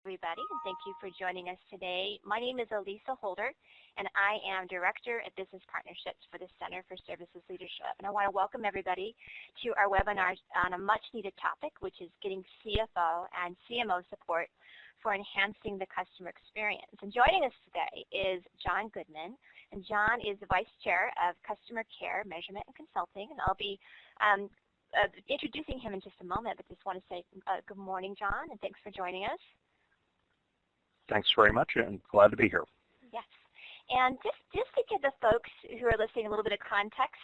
everybody, and thank you for joining us today. My name is Elisa Holder, and I am Director of Business Partnerships for the Center for Services Leadership. And I want to welcome everybody to our webinar on a much-needed topic, which is getting CFO and CMO support for enhancing the customer experience. And joining us today is John Goodman, and John is the Vice Chair of Customer Care, Measurement, and Consulting, and I'll be introducing him in just a moment, but just want to say good morning, John, and thanks for joining us. Thanks very much, and glad to be here. Yes. And just to give the folks who are listening a little bit of context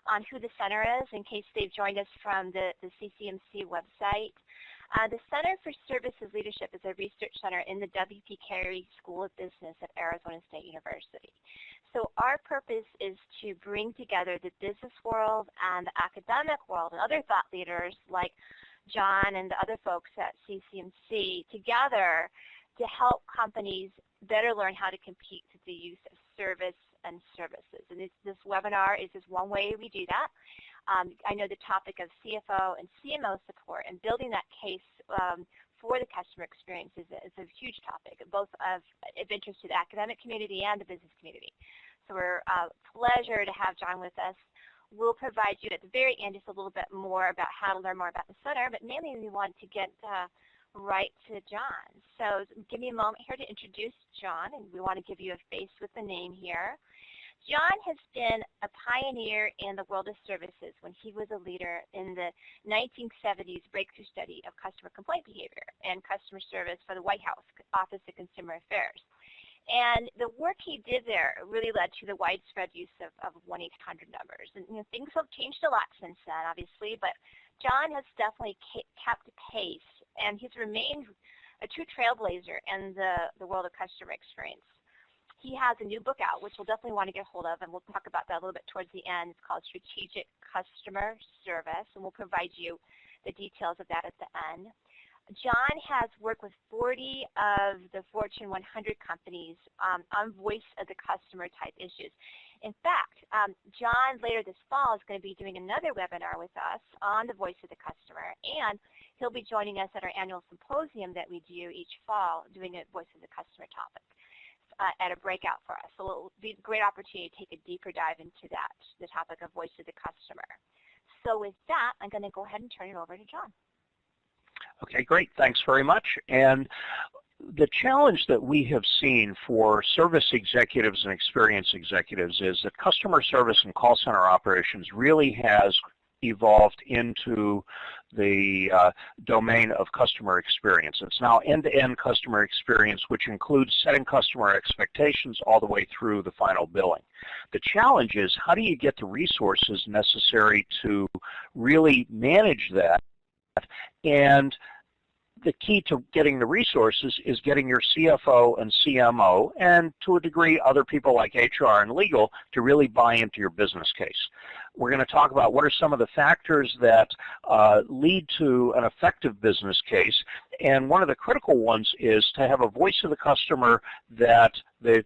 on who the center is, in case they've joined us from the CCMC website, the Center for Services Leadership is a research center in the W.P. Carey School of Business at Arizona State University. So our purpose is to bring together the business world and the academic world and other thought leaders like John and the other folks at CCMC together to help companies better learn how to compete through the use of service and services. And this webinar is just one way we do that. I know the topic of CFO and CMO support and building that case for the customer experience is a huge topic, both of interest to the academic community and the business community. So we're a pleasure to have John with us. We'll provide you at the very end just a little bit more about how to learn more about the center, but mainly we want to get right to John. So give me a moment here to introduce John, and we want to give you a face with the name here. John has been a pioneer in the world of services when he was a leader in the 1970s breakthrough study of customer complaint behavior and customer service for the White House Office of Consumer Affairs. And the work he did there really led to the widespread use of 1-800 numbers. And things have changed a lot since then, obviously, but John has definitely kept pace, and he's remained a true trailblazer in the world of customer experience. He has a new book out, which we'll definitely want to get hold of, and we'll talk about that a little bit towards the end. It's called Strategic Customer Service, and we'll provide you the details of that at the end. John has worked with 40 of the Fortune 100 companies on voice of the customer type issues. In fact, John later this fall is going to be doing another webinar with us on the voice of the customer, and he'll be joining us at our annual symposium that we do each fall doing a voice of the customer topic at a breakout for us. So it'll be a great opportunity to take a deeper dive into that, the topic of voice of the customer. So with that, I'm going to go ahead and turn it over to John. Okay, great. Thanks very much. And the challenge that we have seen for service executives and experience executives is that customer service and call center operations really has evolved into the domain of customer experience. It's now end-to-end customer experience, which includes setting customer expectations all the way through the final billing. The challenge is, how do you get the resources necessary to really manage that? And the key to getting the resources is getting your CFO and CMO, and to a degree other people like HR and legal, to really buy into your business case. We're going to talk about what are some of the factors that lead to an effective business case, and one of the critical ones is to have a voice of the customer that the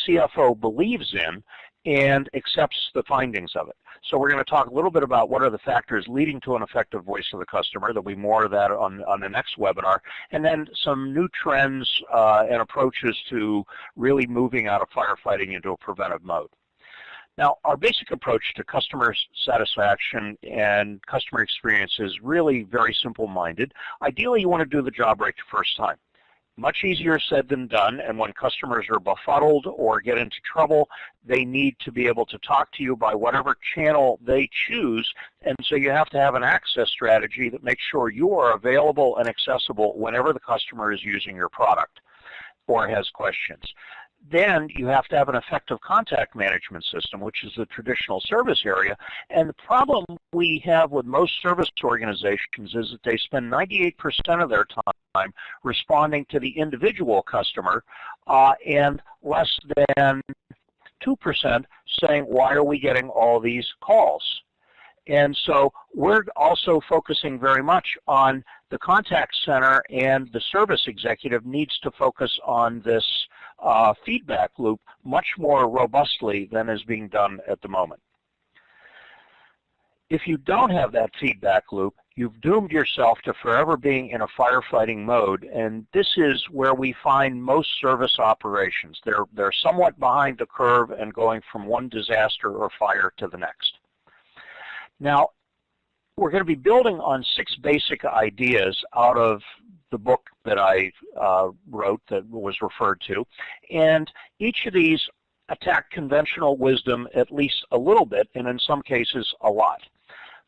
CFO believes in and accepts the findings of it. So we're going to talk a little bit about what are the factors leading to an effective voice of the customer. There'll be more of that on the next webinar. And then some new trends and approaches to really moving out of firefighting into a preventive mode. Now, our basic approach to customer satisfaction and customer experience is really very simple-minded. Ideally, you want to do the job right the first time. Much easier said than done, and when customers are befuddled or get into trouble, they need to be able to talk to you by whatever channel they choose, and so you have to have an access strategy that makes sure you are available and accessible whenever the customer is using your product or has questions. Then you have to have an effective contact management system, which is the traditional service area. And the problem we have with most service organizations is that they spend 98% of their time responding to the individual customer and less than 2% saying, why are we getting all these calls? And so we're also focusing very much on the contact center, and the service executive needs to focus on this feedback loop much more robustly than is being done at the moment. If you don't have that feedback loop, you've doomed yourself to forever being in a firefighting mode, and this is where we find most service operations. They're somewhat behind the curve and going from one disaster or fire to the next. Now, we're going to be building on 6 basic ideas out of the book that I wrote that was referred to, and each of these attack conventional wisdom at least a little bit, and in some cases a lot.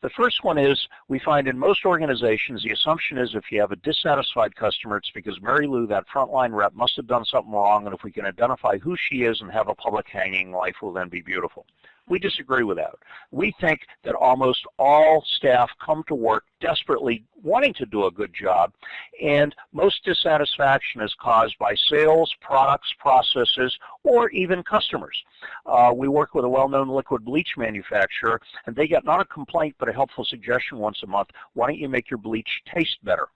The first one is, we find in most organizations, the assumption is if you have a dissatisfied customer, it's because Mary Lou, that frontline rep, must have done something wrong, and if we can identify who she is and have a public hanging, life will then be beautiful. We disagree with that. We think that almost all staff come to work desperately wanting to do a good job, and most dissatisfaction is caused by sales, products, processes, or even customers. We work with a well-known liquid bleach manufacturer, and they get not a complaint but a helpful suggestion once a month: why don't you make your bleach taste better?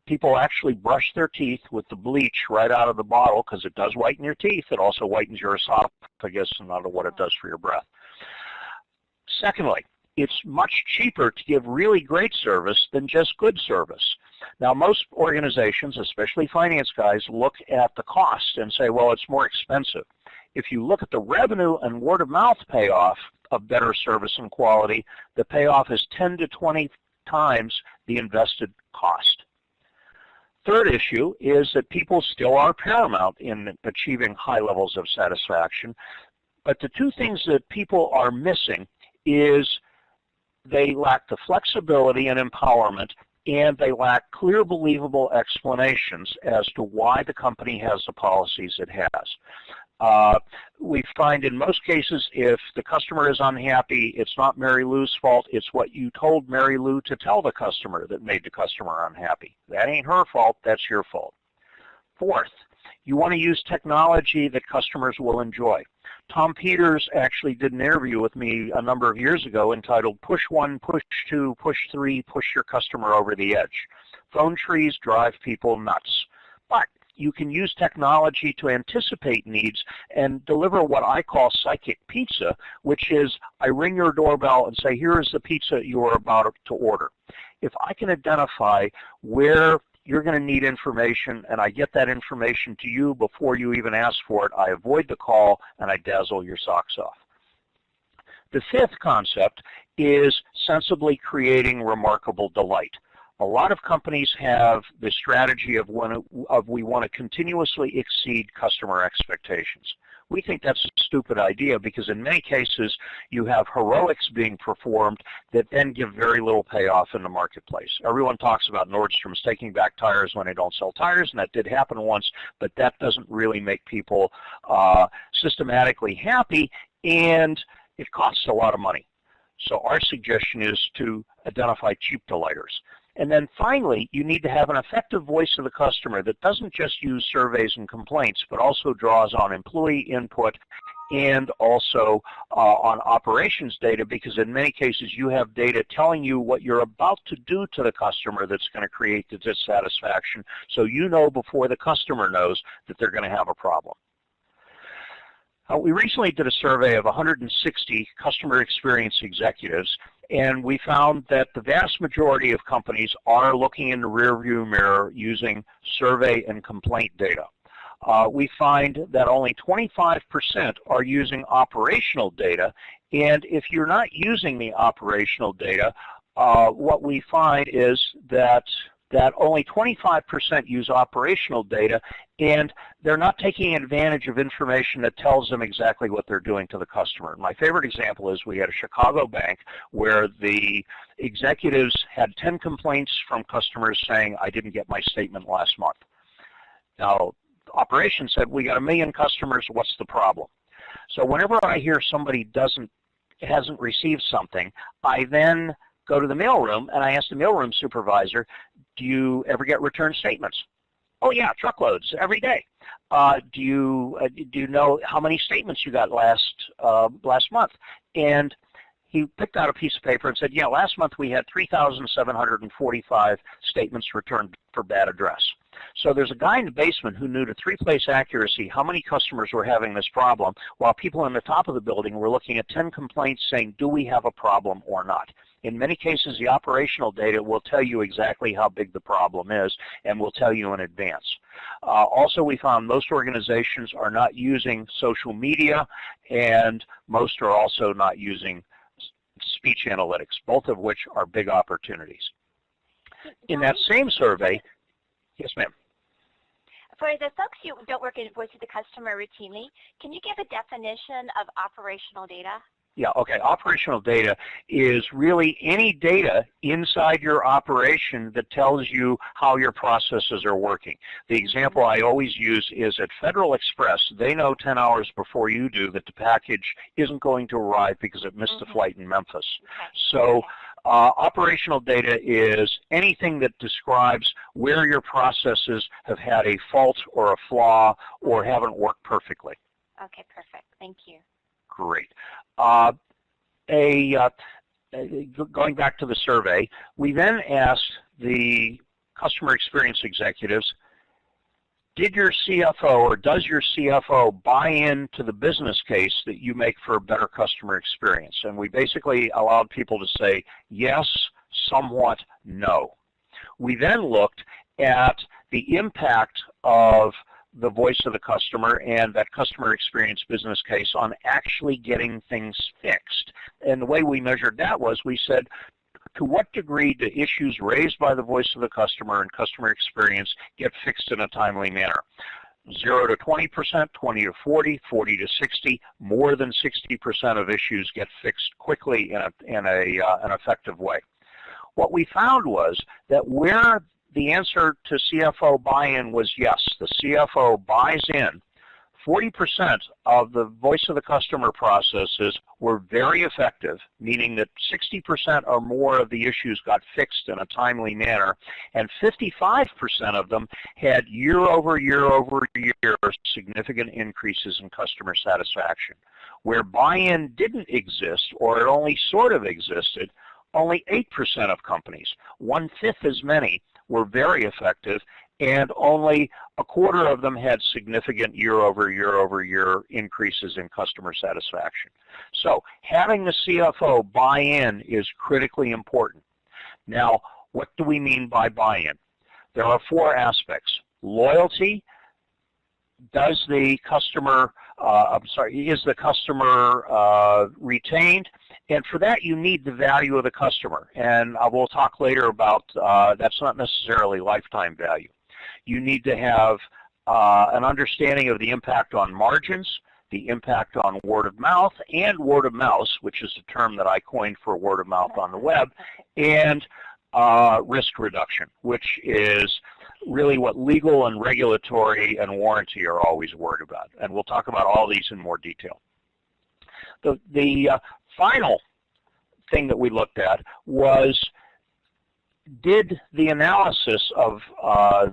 People actually brush their teeth with the bleach right out of the bottle because it does whiten your teeth. It also whitens your esophagus and not what it does for your breath. Secondly, it's much cheaper to give really great service than just good service. Now, most organizations, especially finance guys, look at the cost and say, well, it's more expensive. If you look at the revenue and word-of-mouth payoff of better service and quality, the payoff is 10 to 20 times the invested cost. Third issue is that people still are paramount in achieving high levels of satisfaction, but the 2 things that people are missing is they lack the flexibility and empowerment, and they lack clear, believable explanations as to why the company has the policies it has. We find in most cases if the customer is unhappy, it's not Mary Lou's fault, it's what you told Mary Lou to tell the customer that made the customer unhappy. That ain't her fault, that's your fault. Fourth, you want to use technology that customers will enjoy. Tom Peters actually did an interview with me a number of years ago entitled Push 1, Push 2, Push 3, Push Your Customer Over the Edge. Phone trees drive people nuts. But you can use technology to anticipate needs and deliver what I call psychic pizza, which is I ring your doorbell and say, here is the pizza you are about to order. If I can identify where you're going to need information, and I get that information to you before you even ask for it, I avoid the call and I dazzle your socks off. The 5th concept is sensibly creating remarkable delight. A lot of companies have the strategy of we want to continuously exceed customer expectations. We think that's a stupid idea because in many cases you have heroics being performed that then give very little payoff in the marketplace. Everyone talks about Nordstrom's taking back tires when they don't sell tires, and that did happen once, but that doesn't really make people systematically happy, and it costs a lot of money. So our suggestion is to identify cheap delighters. And then finally, you need to have an effective voice of the customer that doesn't just use surveys and complaints, but also draws on employee input and also on operations data, because in many cases you have data telling you what you're about to do to the customer that's going to create the dissatisfaction, so you know before the customer knows that they're going to have a problem. We recently did a survey of 160 customer experience executives, and we found that the vast majority of companies are looking in the rearview mirror using survey and complaint data. We find that only 25% are using operational data, and if you're not using the operational data, what we find is that only 25% use operational data, and they're not taking advantage of information that tells them exactly what they're doing to the customer. My favorite example is we had a Chicago bank where the executives had 10 complaints from customers saying, I didn't get my statement last month. Now, operations said, we got 1 million customers, what's the problem? So whenever I hear somebody hasn't received something, I then go to the mailroom and I ask the mailroom supervisor, do you ever get return statements? Oh yeah, truckloads every day. Do you know how many statements you got last month? And he picked out a piece of paper and said, yeah, last month we had 3,745 statements returned for bad address. So there's a guy in the basement who knew to three-place accuracy how many customers were having this problem, while people on the top of the building were looking at 10 complaints saying, do we have a problem or not? In many cases, the operational data will tell you exactly how big the problem is and will tell you in advance. Also, we found most organizations are not using social media, and most are also not using speech analytics, both of which are big opportunities. In that same survey, yes, ma'am. For the folks who don't work in voice of the customer routinely, can you give a definition of operational data? Yeah, okay. Operational data is really any data inside your operation that tells you how your processes are working. The example I always use is at Federal Express. They know 10 hours before you do that the package isn't going to arrive because it missed a flight in Memphis. So operational data is anything that describes where your processes have had a fault or a flaw or haven't worked perfectly. Okay, perfect. Thank you. Great. Going back to the survey, we then asked the customer experience executives, did your CFO or does your CFO buy into the business case that you make for a better customer experience? And we basically allowed people to say yes, somewhat, no. We then looked at the impact of the voice of the customer and that customer experience business case on actually getting things fixed. And the way we measured that was we said, to what degree do issues raised by the voice of the customer and customer experience get fixed in a timely manner? 0 to 20%, 20 to 40, 40 to 60, more than 60% of issues get fixed quickly in an effective way. What we found was that where the answer to CFO buy-in was yes, the CFO buys in, 40% of the voice of the customer processes were very effective, meaning that 60% or more of the issues got fixed in a timely manner, and 55% of them had year-over-year significant increases in customer satisfaction. Where buy-in didn't exist, or it only sort of existed, only 8% of companies, 1/5 as many, were very effective, and only a quarter of them had significant year-over-year increases in customer satisfaction. So having the CFO buy in is critically important. Now, what do we mean by buy-in? There are 4 aspects. Loyalty. Does the customer, is the customer retained? And for that, you need the value of the customer. And we'll talk later about that's not necessarily lifetime value. You need to have an understanding of the impact on margins, the impact on word of mouth, and word of mouse, which is a term that I coined for word of mouth on the web, and risk reduction, which is really what legal and regulatory and warranty are always worried about. And we'll talk about all these in more detail. The final thing that we looked at was, did the analysis of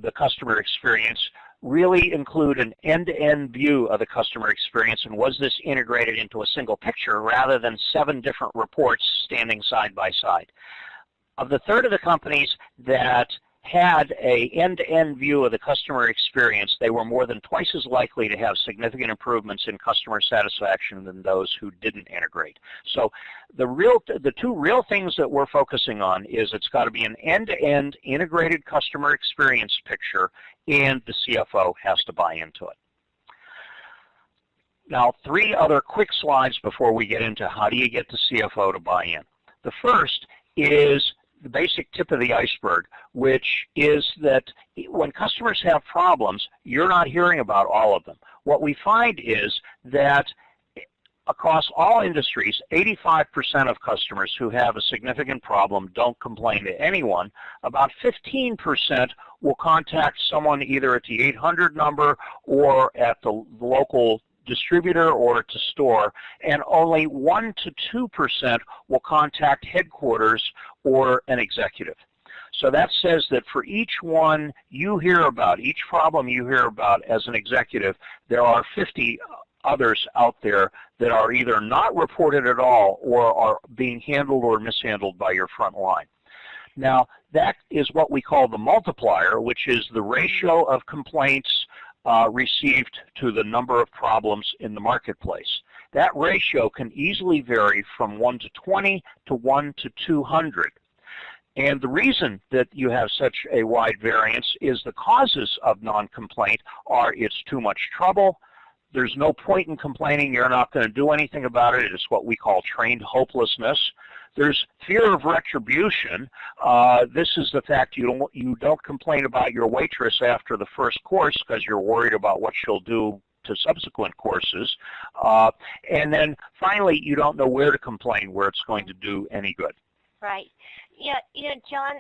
the customer experience really include an end-to-end view of the customer experience, and was this integrated into a single picture rather than 7 different reports standing side by side? Of the third of the companies that had an end-to-end view of the customer experience, they were more than twice as likely to have significant improvements in customer satisfaction than those who didn't integrate. So the 2 real things that we're focusing on is it's got to be an end-to-end integrated customer experience picture, and the CFO has to buy into it. Now, 3 other quick slides before we get into how do you get the CFO to buy in. The first is the basic tip of the iceberg, which is that when customers have problems, you're not hearing about all of them. What we find is that across all industries, 85% of customers who have a significant problem don't complain to anyone. About 15% will contact someone either at the 800 number or at the local distributor or to store, and only 1 to 2% will contact headquarters or an executive. So that says that for each one you hear about, each problem you hear about as an executive, there are 50 others out there that are either not reported at all or are being handled or mishandled by your front line. Now, that is what we call the multiplier, which is the ratio of complaints received to the number of problems in the marketplace. That ratio can easily vary from 1 to 20 to 1 to 200. And the reason that you have such a wide variance is the causes of non-complaint are it's too much trouble, there's no point in complaining, you're not going to do anything about it, it's what we call trained hopelessness. There's fear of retribution. This is the fact you don't complain about your waitress after the first course because you're worried about what she'll do to subsequent courses. And then finally, you don't know where to complain, where it's going to do any good. Right. Yeah, John,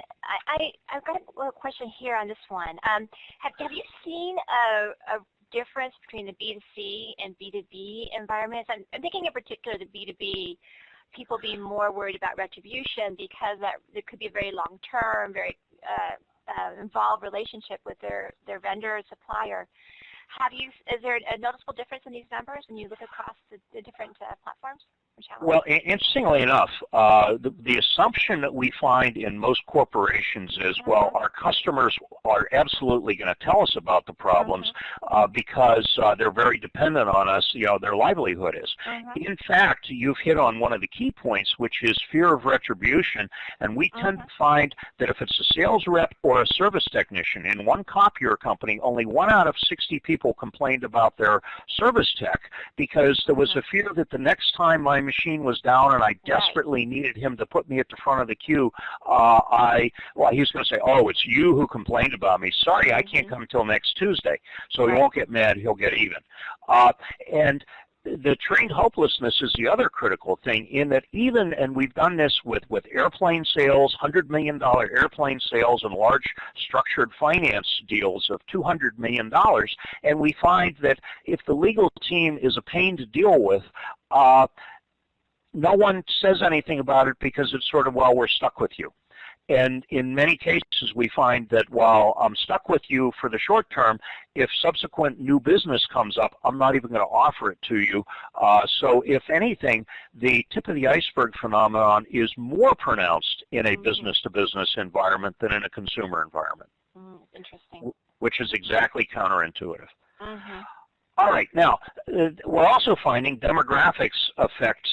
I've got a question here on this one. Have you seen a difference between the B2C and B2B environments? I'm thinking in particular the B2B, people being more worried about retribution because there could be a very long-term, very involved relationship with their vendor or supplier. Is there a noticeable difference in these numbers when you look across the different platforms? Well, interestingly enough, the assumption that we find in most corporations is, well, our customers are absolutely going to tell us about the problems because they're very dependent on us, their livelihood is. In fact, you've hit on one of the key points, which is fear of retribution, and we tend to find that if it's a sales rep or a service technician, in one copier company, only 1 out of 60 people complained about their service tech because there was a fear that the next time my machine was down and I desperately needed him to put me at the front of the queue, he was going to say, oh, it's you who complained about me. Sorry, I can't come until next Tuesday. So he won't get mad, he'll get even. And the trained hopelessness is the other critical thing in that and we've done this with airplane sales, $100 million airplane sales and large structured finance deals of $200 million, and we find that if the legal team is a pain to deal with, no one says anything about it because it's sort of, well, we're stuck with you. And in many cases, we find that while I'm stuck with you for the short term, if subsequent new business comes up, I'm not even going to offer it to you. So if anything, the tip of the iceberg phenomenon is more pronounced in a business-to-business environment than in a consumer environment. Interesting. Which is exactly counterintuitive. All right, now, we're also finding demographics affect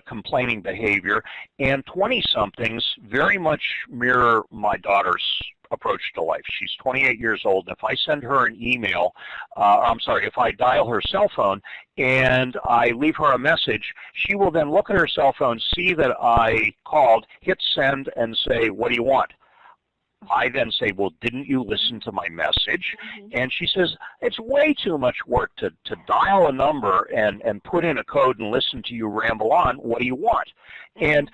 complaining behavior, and 20-somethings very much mirror my daughter's approach to life. She's 28 years old, and if I send her an email, if I dial her cell phone and I leave her a message, she will then look at her cell phone, see that I called, hit send, and say, what do you want? I then say, well, didn't you listen to my message? And she says, it's way too much work to dial a number and put in a code and listen to you ramble on. What do you want? And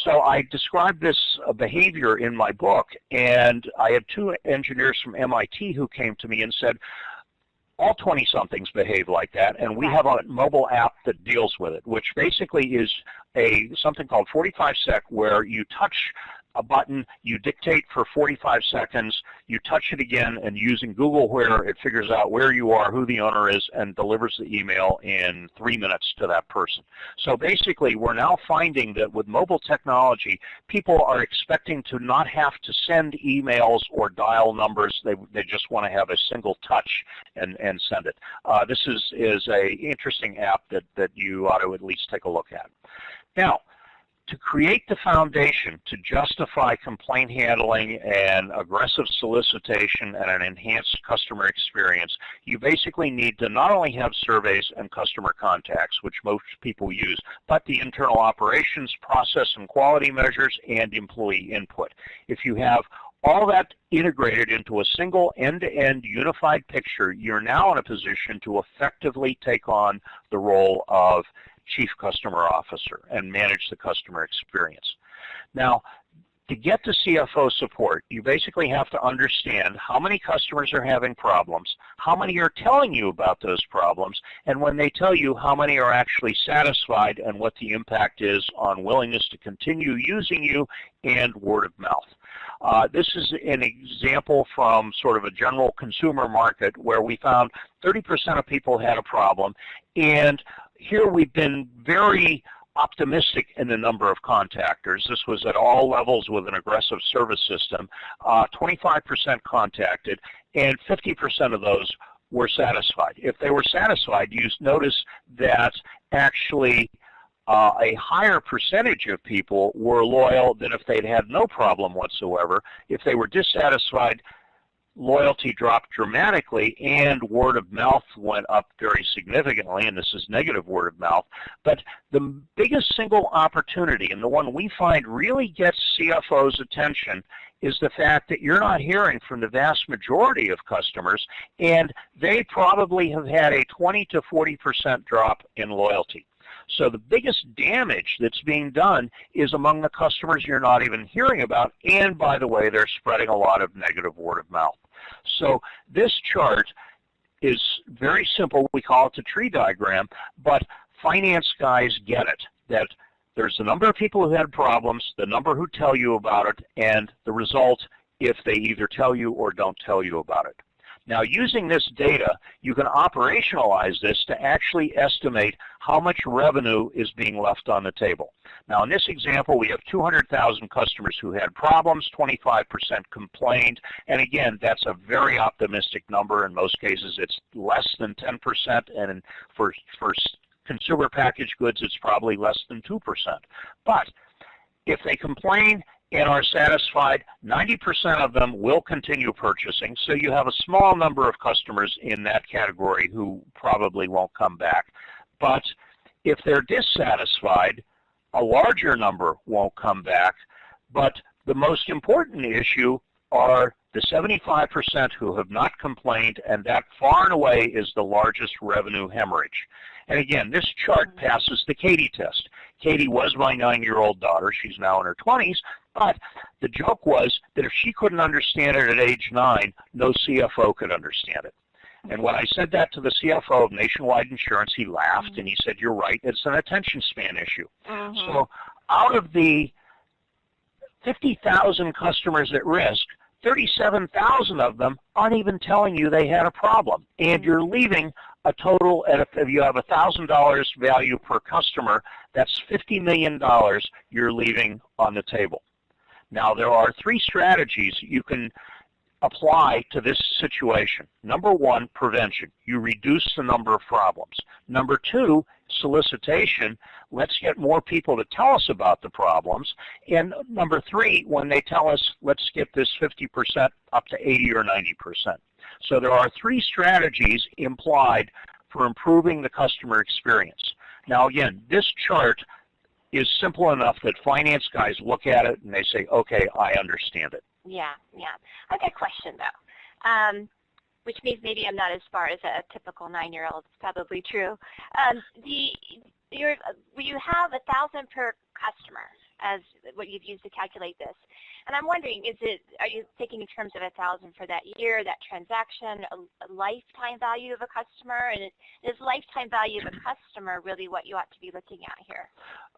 so I described this behavior in my book, and I had 2 engineers from MIT who came to me and said, all 20-somethings behave like that, and we have a mobile app that deals with it, which basically is something called 45sec, where you touch a button, you dictate for 45 seconds, you touch it again, and using Google Where, it figures out where you are, who the owner is, and delivers the email in 3 minutes to that person. So basically, we're now finding that with mobile technology, people are expecting to not have to send emails or dial numbers. They just want to have a single touch and send it. This is an interesting app that you ought to at least take a look at. Now, to create the foundation to justify complaint handling and aggressive solicitation and an enhanced customer experience, you basically need to not only have surveys and customer contacts, which most people use, but the internal operations, process and quality measures, and employee input. If you have all that integrated into a single end-to-end unified picture, you're now in a position to effectively take on the role of Chief Customer Officer and manage the customer experience. Now, to get to CFO support, you basically have to understand how many customers are having problems, how many are telling you about those problems, and when they tell you, how many are actually satisfied and what the impact is on willingness to continue using you and word of mouth. This is an example from sort of a general consumer market where we found 30% of people had a problem, and here we've been very optimistic in the number of contactors. This was at all levels with an aggressive service system. 25% contacted, and 50% of those were satisfied. If they were satisfied, you notice that actually a higher percentage of people were loyal than if they'd had no problem whatsoever. If they were dissatisfied, loyalty dropped dramatically, and word of mouth went up very significantly, and this is negative word of mouth. But the biggest single opportunity, and the one we find really gets CFO's attention, is the fact that you're not hearing from the vast majority of customers, and they probably have had a 20 to 40% drop in loyalty. So the biggest damage that's being done is among the customers you're not even hearing about, and by the way, they're spreading a lot of negative word of mouth. So this chart is very simple. We call it the tree diagram, but finance guys get it, that there's the number of people who had problems, the number who tell you about it, and the result if they either tell you or don't tell you about it. Now, using this data, you can operationalize this to actually estimate how much revenue is being left on the table. Now, in this example, we have 200,000 customers who had problems, 25% complained, and again, that's a very optimistic number. In most cases, it's less than 10%, and for consumer packaged goods, it's probably less than 2%. But if they complain and are satisfied, 90% of them will continue purchasing. So you have a small number of customers in that category who probably won't come back. But if they're dissatisfied, a larger number won't come back. But the most important issue are the 75% who have not complained, and that far and away is the largest revenue hemorrhage. And again, this chart passes the Katie test. Katie was my 9-year-old daughter. She's now in her 20s. But the joke was that if she couldn't understand it at age 9, no CFO could understand it. And when I said that to the CFO of Nationwide Insurance, he laughed and he said, "You're right, it's an attention span issue." So out of the 50,000 customers at risk, 37,000 of them aren't even telling you they had a problem. And you're leaving a total, if you have $1,000 value per customer, that's $50 million you're leaving on the table. Now, there are 3 strategies you can apply to this situation. Number 1, prevention. You reduce the number of problems. Number 2, solicitation. Let's get more people to tell us about the problems. And number 3, when they tell us, let's get this 50% up to 80 or 90%. So there are 3 strategies implied for improving the customer experience. Now again, this chart is simple enough that finance guys look at it and they say, okay, I understand it. Yeah. I've got a question though, which means maybe I'm not as smart as a typical 9-year-old. It's probably true. You have 1,000 per customer as what you've used to calculate this. And I'm wondering, are you thinking in terms of 1,000 for that year, that transaction, a lifetime value of a customer? And is lifetime value of a customer really what you ought to be looking at here?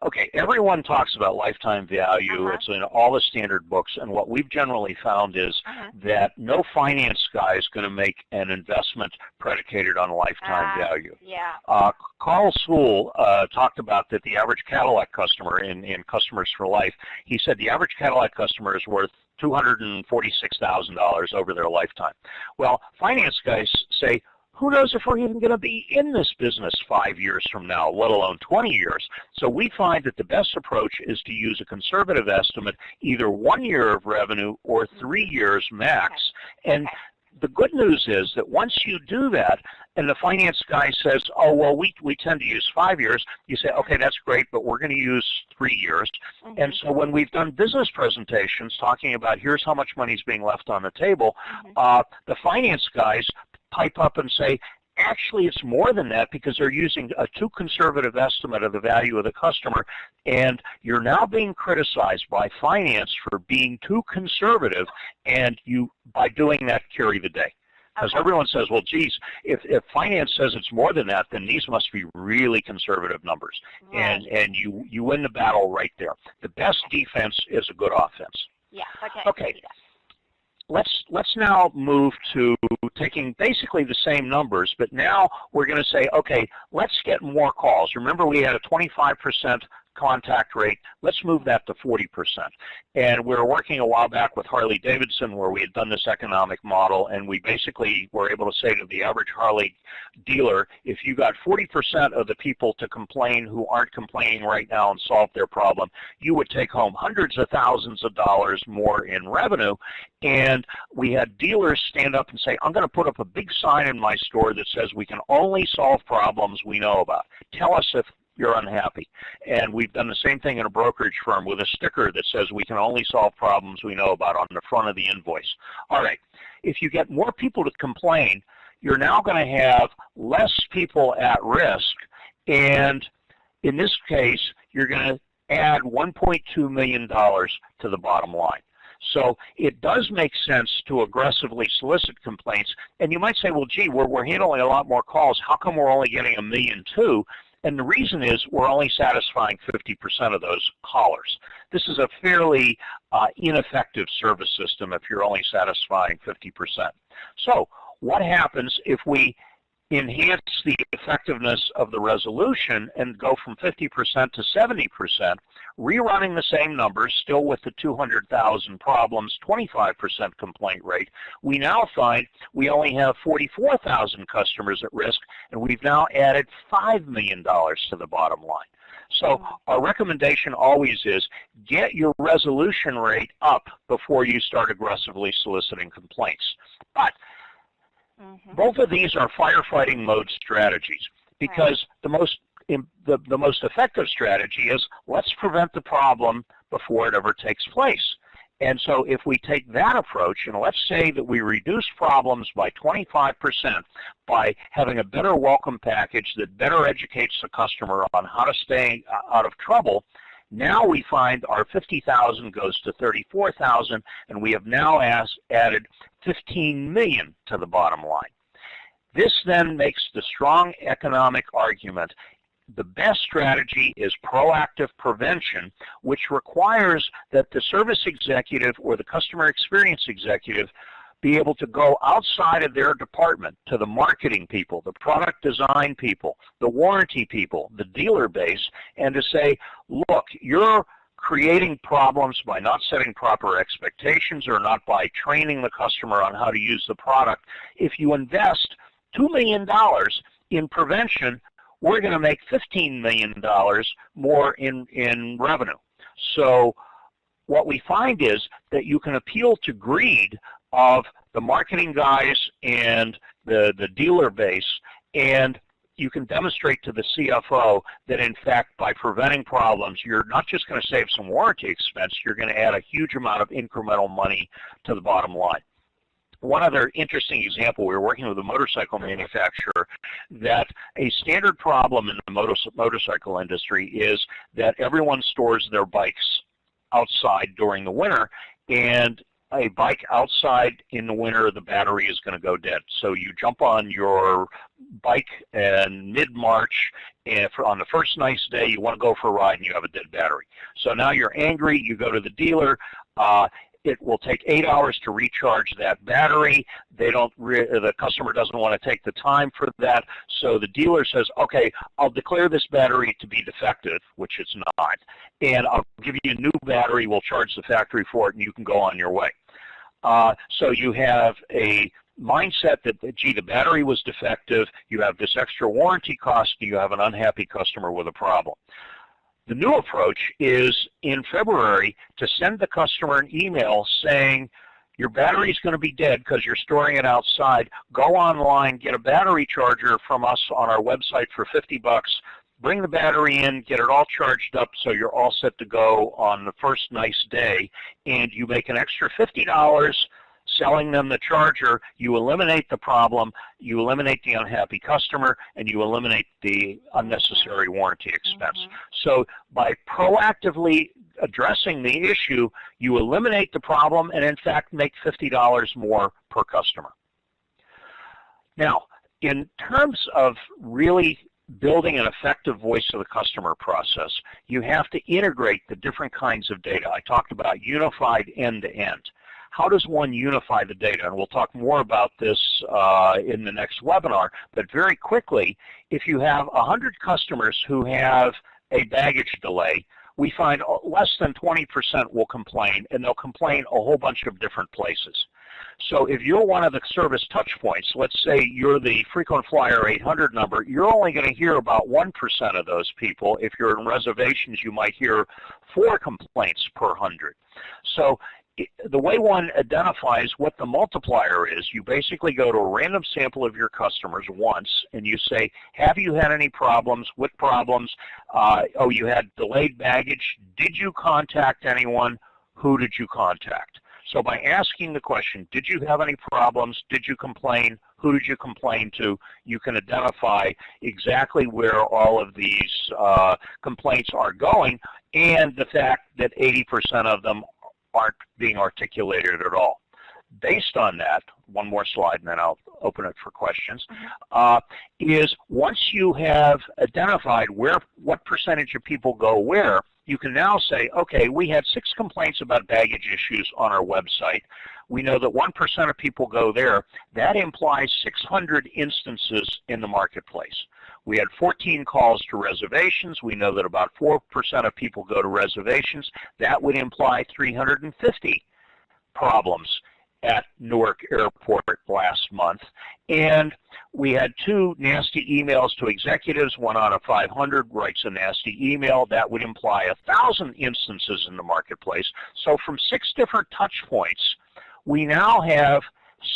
Okay, everyone talks about lifetime value. It's in all the standard books, and what we've generally found is that no finance guy is going to make an investment predicated on lifetime value. Yeah. Carl Sewell talked about that the average Cadillac customer in Customers for Life, he said the average Cadillac customer is worth $246,000 over their lifetime. Well, finance guys say, who knows if we're even going to be in this business 5 years from now, let alone 20 years. So we find that the best approach is to use a conservative estimate, either 1 year of revenue or 3 years max. And the good news is that once you do that, and the finance guy says, oh, well, we tend to use 5 years, you say, okay, that's great, but we're going to use 3 years. And so when we've done business presentations talking about here's how much money is being left on the table, the finance guys pipe up and say, actually, it's more than that because they're using a too conservative estimate of the value of the customer, and you're now being criticized by finance for being too conservative, and you, by doing that, carry the day. Because everyone says, well, geez, if finance says it's more than that, then these must be really conservative numbers. And you win the battle right there. The best defense is a good offense. Yeah, okay. Let's now move to taking basically the same numbers, but now we're going to say, okay, let's get more calls. Remember, we had a 25% contact rate, let's move that to 40%. And we were working a while back with Harley Davidson where we had done this economic model, and we basically were able to say to the average Harley dealer, if you got 40% of the people to complain who aren't complaining right now and solve their problem, you would take home hundreds of thousands of dollars more in revenue. And we had dealers stand up and say, I'm going to put up a big sign in my store that says we can only solve problems we know about. Tell us if you're unhappy. And we've done the same thing in a brokerage firm with a sticker that says we can only solve problems we know about on the front of the invoice. All right, if you get more people to complain, you're now going to have less people at risk, and in this case, you're going to add $1.2 million to the bottom line. So it does make sense to aggressively solicit complaints. And you might say, well, gee, we're handling a lot more calls. How come we're only getting $1.2 million? And the reason is we're only satisfying 50% of those callers. This is a fairly ineffective service system if you're only satisfying 50%. So what happens if we enhance the effectiveness of the resolution and go from 50% to 70%, rerunning the same numbers, still with the 200,000 problems, 25% complaint rate, we now find we only have 44,000 customers at risk, and we've now added $5 million to the bottom line. So our recommendation always is get your resolution rate up before you start aggressively soliciting complaints. But both of these are firefighting mode strategies, because the most effective strategy is let's prevent the problem before it ever takes place. And so if we take that approach, and let's say that we reduce problems by 25% by having a better welcome package that better educates the customer on how to stay out of trouble, now we find our 50,000 goes to 34,000, and we have now added 15 million to the bottom line. This then makes the strong economic argument. The best strategy is proactive prevention, which requires that the service executive or the customer experience executive be able to go outside of their department to the marketing people, the product design people, the warranty people, the dealer base, and to say, look, you're creating problems by not setting proper expectations or not by training the customer on how to use the product. If you invest $2 million in prevention, we're going to make $15 million more in revenue. So what we find is that you can appeal to greed of the marketing guys and the dealer base, and you can demonstrate to the CFO that, in fact, by preventing problems, you're not just going to save some warranty expense, you're going to add a huge amount of incremental money to the bottom line. One other interesting example, we were working with a motorcycle manufacturer, that a standard problem in the motorcycle industry is that everyone stores their bikes outside during the winter, and a bike outside in the winter, the battery is going to go dead. So you jump on your bike in mid-March, and on the first nice day, you want to go for a ride and you have a dead battery. So now you're angry, you go to the dealer. It will take 8 hours to recharge that battery. The customer doesn't want to take the time for that. So the dealer says, okay, I'll declare this battery to be defective, which it's not, and I'll give you a new battery. We'll charge the factory for it, and you can go on your way. So you have a mindset that, gee, the battery was defective, you have this extra warranty cost, you have an unhappy customer with a problem. The new approach is in February to send the customer an email saying, your battery is going to be dead because you're storing it outside. Go online, get a battery charger from us on our website for $50. Bring the battery in, get it all charged up so you're all set to go on the first nice day, and you make an extra $50 selling them the charger. You eliminate the problem, you eliminate the unhappy customer, and you eliminate the unnecessary warranty expense. So by proactively addressing the issue, you eliminate the problem and in fact make $50 more per customer. Now, in terms of really building an effective voice of the customer process, you have to integrate the different kinds of data. I talked about unified end-to-end. How does one unify the data? And we'll talk more about this in the next webinar. But very quickly, if you have 100 customers who have a baggage delay, we find less than 20% will complain, and they'll complain a whole bunch of different places. So if you're one of the service touch points, let's say you're the frequent flyer 800 number, you're only going to hear about 1% of those people. If you're in reservations, you might hear 4 complaints per 100. So the way one identifies what the multiplier is, you basically go to a random sample of your customers once, and you say, have you had any problems? What problems? Oh, you had delayed baggage. Did you contact anyone? Who did you contact? So by asking the question, did you have any problems? Did you complain? Who did you complain to? You can identify exactly where all of these complaints are going, and the fact that 80% of them aren't being articulated at all. Based on that, one more slide and then I'll open it for questions, is once you have identified what percentage of people go where, you can now say, okay, we had 6 complaints about baggage issues on our website. We know that 1% of people go there. That implies 600 instances in the marketplace. We had 14 calls to reservations. We know that about 4% of people go to reservations. That would imply 350 problems at Newark Airport last month. And we had 2 nasty emails to executives. 1 out of 500 writes a nasty email. That would imply 1,000 instances in the marketplace. So from 6 different touch points, we now have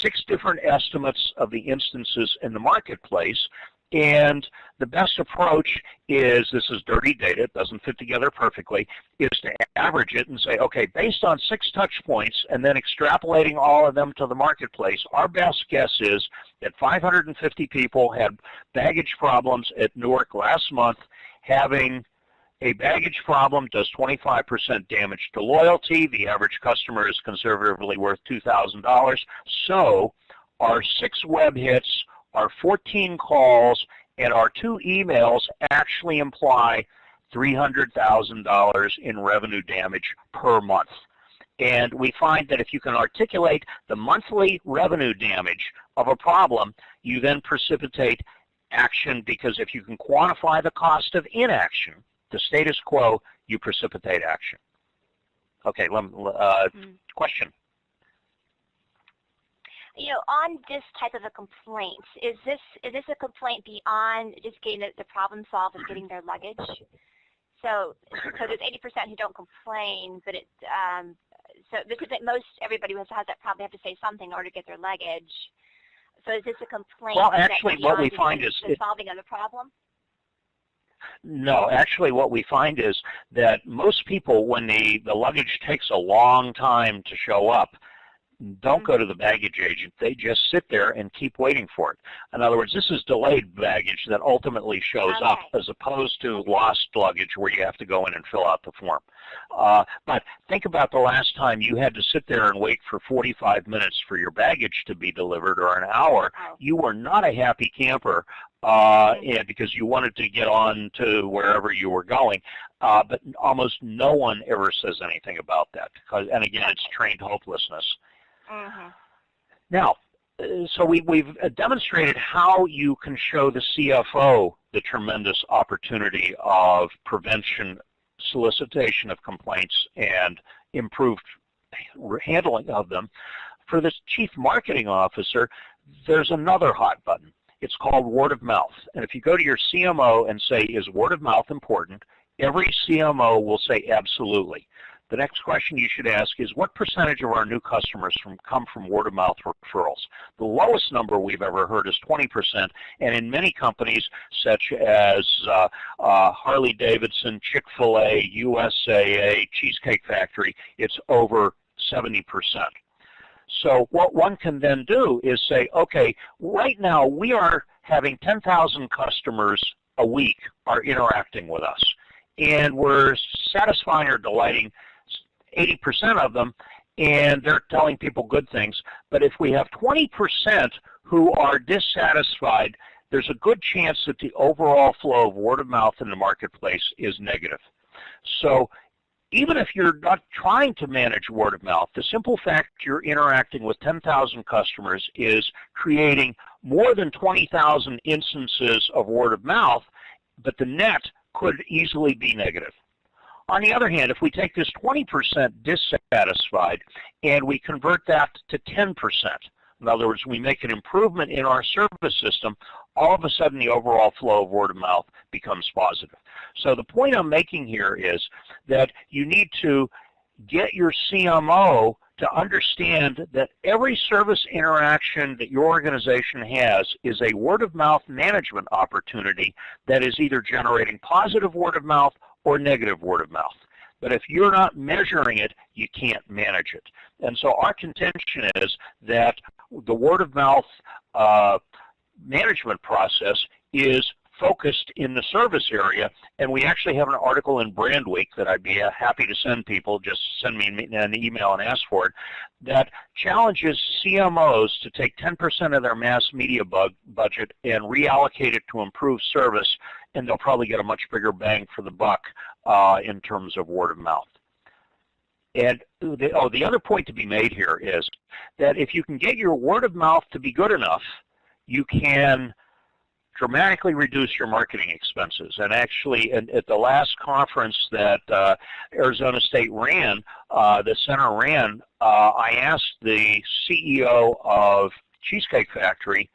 6 different estimates of the instances in the marketplace. And the best approach is, this is dirty data, it doesn't fit together perfectly, is to average it and say, okay, based on 6 touch points and then extrapolating all of them to the marketplace, our best guess is that 550 people had baggage problems at Newark last month. Having a baggage problem does 25% damage to loyalty. The average customer is conservatively worth $2,000. So our 6 web hits, our 14 calls, and our 2 emails actually imply $300,000 in revenue damage per month. And we find that if you can articulate the monthly revenue damage of a problem, you then precipitate action, because if you can quantify the cost of inaction, the status quo, you precipitate action. Okay, question. You know, on this type of a complaint, is this a complaint beyond just getting the problem solved and getting their luggage? So there's 80% who don't complain, but so because most everybody who has that problem have to say something in order to get their luggage. So is this a complaint? Well, actually, what we find is the solving of the problem. No, actually what we find is that most people, when the luggage takes a long time to show up, don't go to the baggage agent. They just sit there and keep waiting for it. In other words, this is delayed baggage that ultimately shows up, as opposed to lost luggage where you have to go in and fill out the form. But think about the last time you had to sit there and wait for 45 minutes for your baggage to be delivered, or an hour. You were not a happy camper because you wanted to get on to wherever you were going. But almost no one ever says anything about that. And again, it's trained hopelessness. Now, so we've demonstrated how you can show the CFO the tremendous opportunity of prevention, solicitation of complaints, and improved handling of them. For the Chief Marketing Officer, there's another hot button. It's called word of mouth. And if you go to your CMO and say, is word of mouth important? Every CMO will say absolutely. The next question you should ask is, what percentage of our new customers come from word-of-mouth referrals? The lowest number we've ever heard is 20%, and in many companies, such as Harley-Davidson, Chick-fil-A, USAA, Cheesecake Factory, it's over 70%. So what one can then do is say, okay, right now we are having 10,000 customers a week are interacting with us, and we're satisfying or delighting 80% of them, and they're telling people good things. But if we have 20% who are dissatisfied, there's a good chance that the overall flow of word of mouth in the marketplace is negative. So even if you're not trying to manage word of mouth, the simple fact you're interacting with 10,000 customers is creating more than 20,000 instances of word of mouth, but the net could easily be negative. On the other hand, if we take this 20% dissatisfied and we convert that to 10%, in other words, we make an improvement in our service system, all of a sudden the overall flow of word of mouth becomes positive. So the point I'm making here is that you need to get your CMO to understand that every service interaction that your organization has is a word of mouth management opportunity that is either generating positive word of mouth or negative word of mouth. But if you're not measuring it, you can't manage it. And so our contention is that the word of mouth management process is focused in the service area, and we actually have an article in Brand Week that I'd be happy to send people, just send me an email and ask for it, that challenges CMOs to take 10% of their mass media budget and reallocate it to improve service, and they'll probably get a much bigger bang for the buck in terms of word of mouth. And the other point to be made here is that if you can get your word of mouth to be good enough, you can dramatically reduce your marketing expenses. And actually, at the last conference that Arizona State ran, the center ran, I asked the CEO of Cheesecake Factory,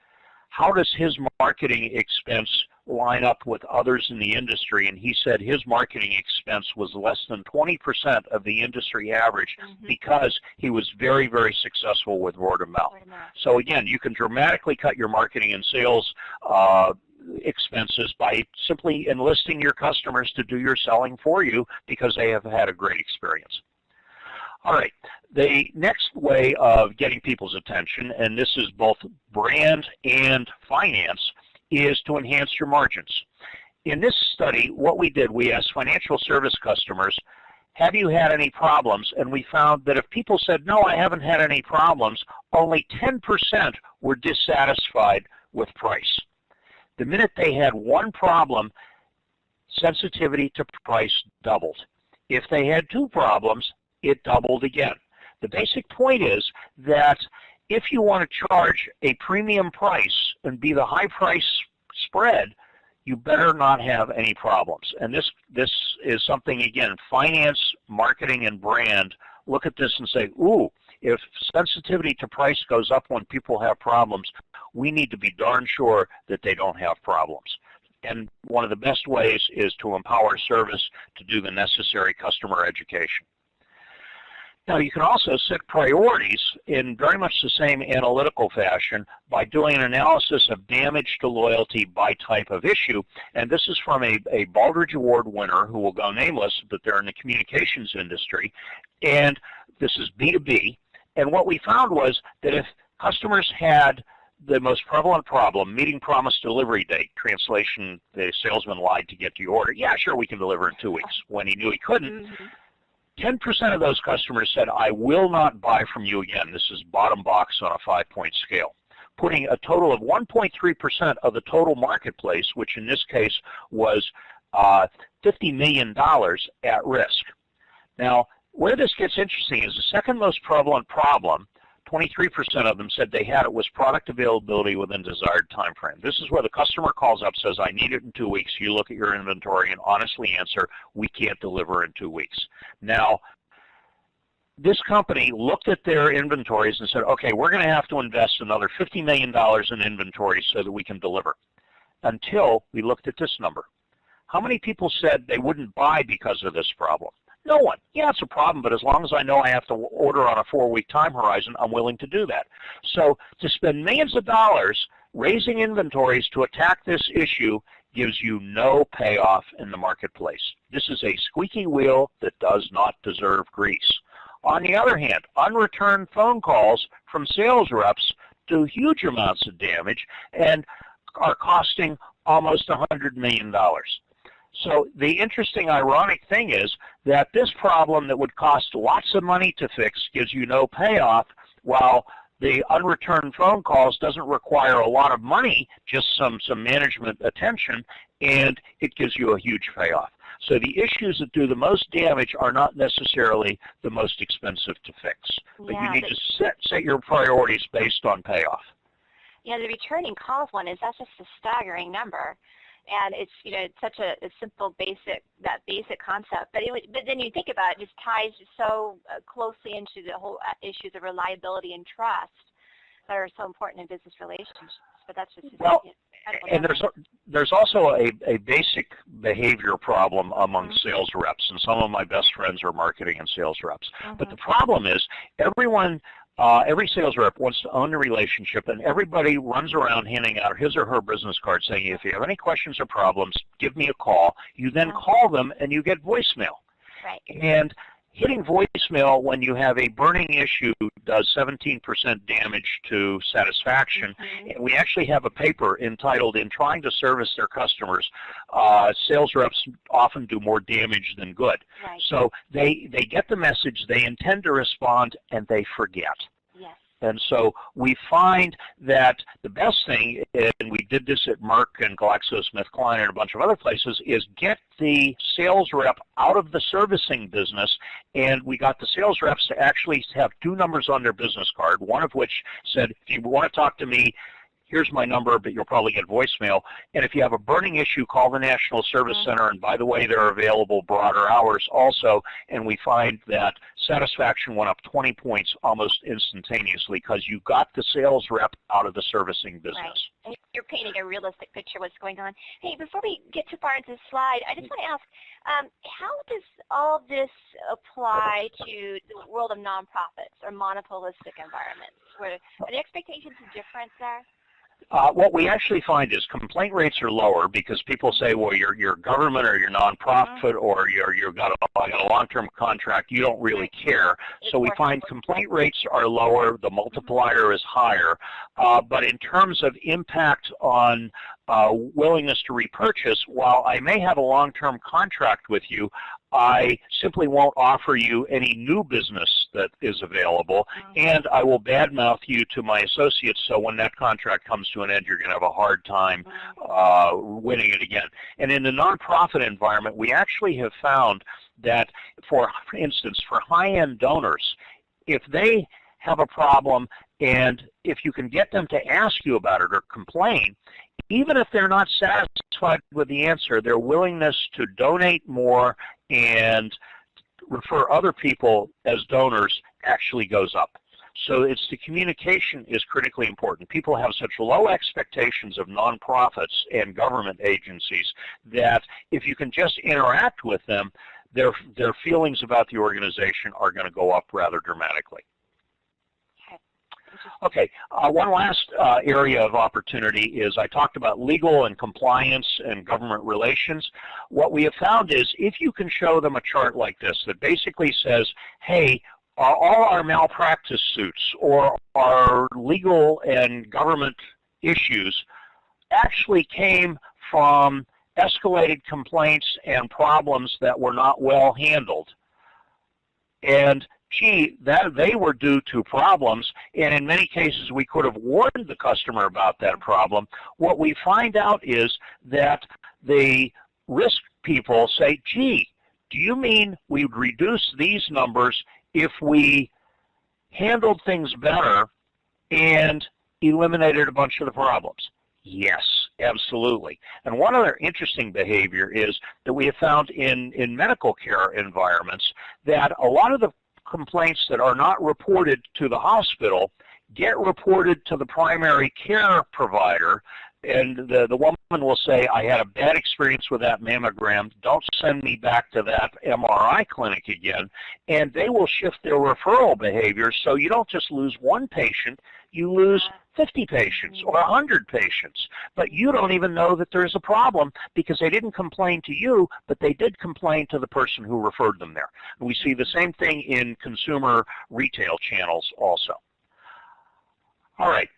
how does his marketing expense line up with others in the industry? And he said his marketing expense was less than 20% of the industry average because he was very, very successful with word of mouth. So again, you can dramatically cut your marketing and sales expenses by simply enlisting your customers to do your selling for you because they have had a great experience. All right, the next way of getting people's attention, and this is both brand and finance, is to enhance your margins. In this study, what we did, we asked financial service customers, have you had any problems? And we found that if people said, no, I haven't had any problems, only 10% were dissatisfied with price. The minute they had one problem, sensitivity to price doubled. If they had two problems, it doubled again. The basic point is that if you want to charge a premium price and be the high price spread, you better not have any problems. And this is something, again, finance, marketing, and brand look at this and say, ooh, if sensitivity to price goes up when people have problems, we need to be darn sure that they don't have problems. And one of the best ways is to empower service to do the necessary customer education. Now, you can also set priorities in very much the same analytical fashion by doing an analysis of damage to loyalty by type of issue. And this is from a Baldrige Award winner who will go nameless, but they're in the communications industry. And this is B2B. And what we found was that if customers had the most prevalent problem, meeting promise delivery date, translation, the salesman lied to get to your order. Yeah, sure, we can deliver in 2 weeks when he knew he couldn't. 10% of those customers said, I will not buy from you again. This is bottom box on a 5-point scale, putting a total of 1.3% of the total marketplace, which in this case was $50 million at risk. Now, where this gets interesting is the second most prevalent problem, 23% of them said they had it, was product availability within desired time frame. This is where the customer calls up, says, I need it in 2 weeks. You look at your inventory and honestly answer, we can't deliver in 2 weeks. Now, this company looked at their inventories and said, okay, we're going to have to invest another $50 million in inventory so that we can deliver. Until we looked at this number. How many people said they wouldn't buy because of this problem? No one. Yeah, it's a problem, but as long as I know I have to order on a 4-week time horizon, I'm willing to do that. So to spend millions of dollars raising inventories to attack this issue gives you no payoff in the marketplace. This is a squeaky wheel that does not deserve grease. On the other hand, unreturned phone calls from sales reps do huge amounts of damage and are costing almost $100 million. So the interesting, ironic thing is that this problem that would cost lots of money to fix gives you no payoff, while the unreturned phone calls doesn't require a lot of money, just some management attention, and it gives you a huge payoff. So the issues that do the most damage are not necessarily the most expensive to fix. But you need to set your priorities based on payoff. Yeah, the returning calls one that's just a staggering number. And it's, it's such a simple, basic concept. But but then you think about it, it just ties so closely into the whole issues of reliability and trust that are so important in business relationships. But that's just and there's also a basic behavior problem among sales reps, and some of my best friends are marketing and sales reps. But the problem is every sales rep wants to own the relationship, and everybody runs around handing out his or her business card saying, if you have any questions or problems, give me a call. You then call them, and you get voicemail. Right. And hitting voicemail when you have a burning issue does 17% damage to satisfaction. And we actually have a paper entitled, "In Trying to Service Their Customers, Sales Reps Often Do More Damage Than Good." Right. So they get the message, they intend to respond, and they forget. Yes. And so we find that the best thing, and we did this at Merck and GlaxoSmithKline and a bunch of other places, is get the sales rep out of the servicing business, and we got the sales reps to actually have 2 numbers on their business card, one of which said, if you want to talk to me, here's my number, but you'll probably get voicemail. And if you have a burning issue, call the National Service Center. And by the way, they're available broader hours also. And we find that satisfaction went up 20 points almost instantaneously because you got the sales rep out of the servicing business. Right. And you're painting a realistic picture of what's going on. Hey, before we get too far into the slide, I just want to ask, how does all of this apply to the world of nonprofits or monopolistic environments? Are the expectations different there? What we actually find is complaint rates are lower because people say, well, you're government or you're nonprofit or you've got a long-term contract. You don't really care. So we find complaint rates are lower. The multiplier is higher. But in terms of impact on willingness to repurchase, while I may have a long-term contract with you, I simply won't offer you any new business that is available, and I will badmouth you to my associates, so when that contract comes to an end, you're going to have a hard time winning it again. And in the nonprofit environment, we actually have found that, for instance, for high-end donors, if they have a problem and if you can get them to ask you about it or complain, even if they're not satisfied with the answer, their willingness to donate more and refer other people as donors actually goes up. So it's the communication is critically important. People have such low expectations of nonprofits and government agencies that if you can just interact with them, their feelings about the organization are going to go up rather dramatically. Okay, one last area of opportunity is I talked about legal and compliance and government relations. What we have found is if you can show them a chart like this that basically says, hey, all our malpractice suits or our legal and government issues actually came from escalated complaints and problems that were not well handled. And gee, they were due to problems, and in many cases we could have warned the customer about that problem. What we find out is that the risk people say, gee, do you mean we'd reduce these numbers if we handled things better and eliminated a bunch of the problems? Yes, absolutely. And one other interesting behavior is that we have found in medical care environments that a lot of the complaints that are not reported to the hospital get reported to the primary care provider, and the woman will say, I had a bad experience with that mammogram, don't send me back to that MRI clinic again, and they will shift their referral behavior so you don't just lose one patient, you lose 50 patients or 100 patients, but you don't even know that there's a problem because they didn't complain to you, but they did complain to the person who referred them there. And we see the same thing in consumer retail channels also. All right.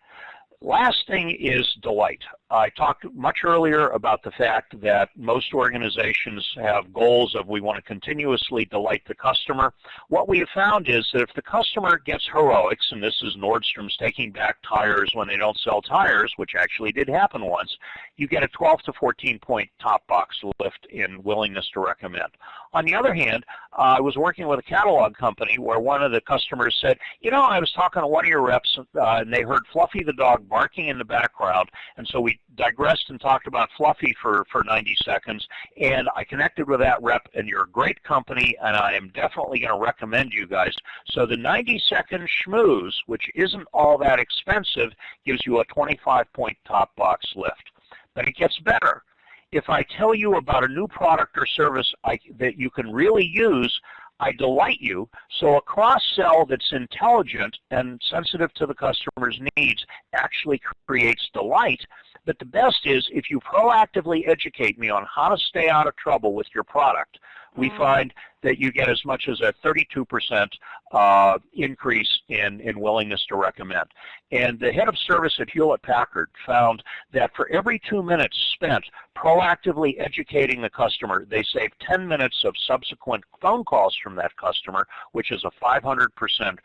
Last thing is delight. I talked much earlier about the fact that most organizations have goals of we want to continuously delight the customer. What we have found is that if the customer gets heroics, and this is Nordstrom's taking back tires when they don't sell tires, which actually did happen once, you get a 12 to 14 point top box lift in willingness to recommend. On the other hand, I was working with a catalog company where one of the customers said, you know, I was talking to one of your reps and they heard Fluffy the dog barking in the background, and so we digressed and talked about Fluffy for 90 seconds, and I connected with that rep, and you're a great company, and I am definitely going to recommend you guys. So the 90-second schmooze, which isn't all that expensive, gives you a 25-point top box lift. But it gets better. If I tell you about a new product or service that you can really use, I delight you. So a cross-sell that's intelligent and sensitive to the customer's needs actually creates delight. But the best is if you proactively educate me on how to stay out of trouble with your product, we find that you get as much as a 32% increase in willingness to recommend. And the head of service at Hewlett-Packard found that for every 2 minutes spent proactively educating the customer, they save 10 minutes of subsequent phone calls from that customer, which is a 500%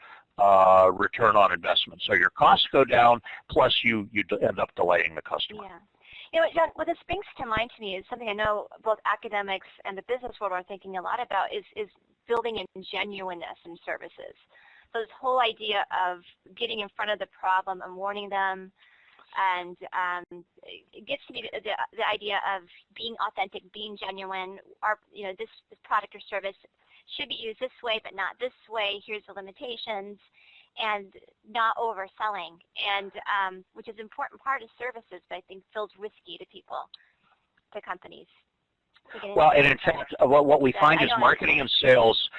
return on investment. So your costs go down, plus you end up delaying the customer. Yeah. You know, John, what this brings to mind to me is something I know both academics and the business world are thinking a lot about is building in genuineness in services. So this whole idea of getting in front of the problem and warning them, and it gets to me the idea of being authentic, being genuine. This product or service should be used this way, but not this way. Here's the limitations. And not overselling, and which is an important part of services, but I think feels risky to people, to companies. Well, and in fact, what we find is marketing and sales.